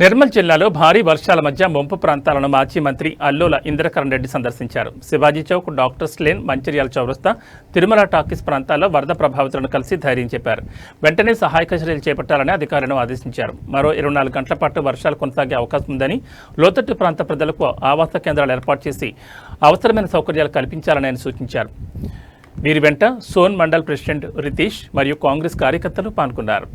నిర్మల్ జిల్లాలో భారీ వర్షాల మధ్య ముంపు ప్రాంతాలను మాజీ మంత్రి అల్లోల ఇంద్రకరణ్ రెడ్డి సందర్శించారు. శివాజీ చౌక్, డాక్టర్స్ లేన్, మంచిర్యాల చౌరస్తా, తిరుమల టాకీస్ ప్రాంతాల్లో వరద ప్రభావితులను కలిసి ధైర్యం చెప్పారు. వెంటనే సహాయక చర్యలు చేపట్టాలని అధికారులను ఆదేశించారు. మరో 24 గంటల పాటు వర్షాలు కొనసాగే అవకాశం ఉందని, లోతట్టు ప్రాంత ప్రజలకు ఆవాస కేంద్రాలు ఏర్పాటు చేసి అవసరమైన సౌకర్యాలు కల్పించాలని ఆయన సూచించారు. వీరి వెంట సోన్ మండల్ ప్రెసిడెంట్ రితీష్ మరియు కాంగ్రెస్ కార్యకర్తలు పాల్గొన్నారు.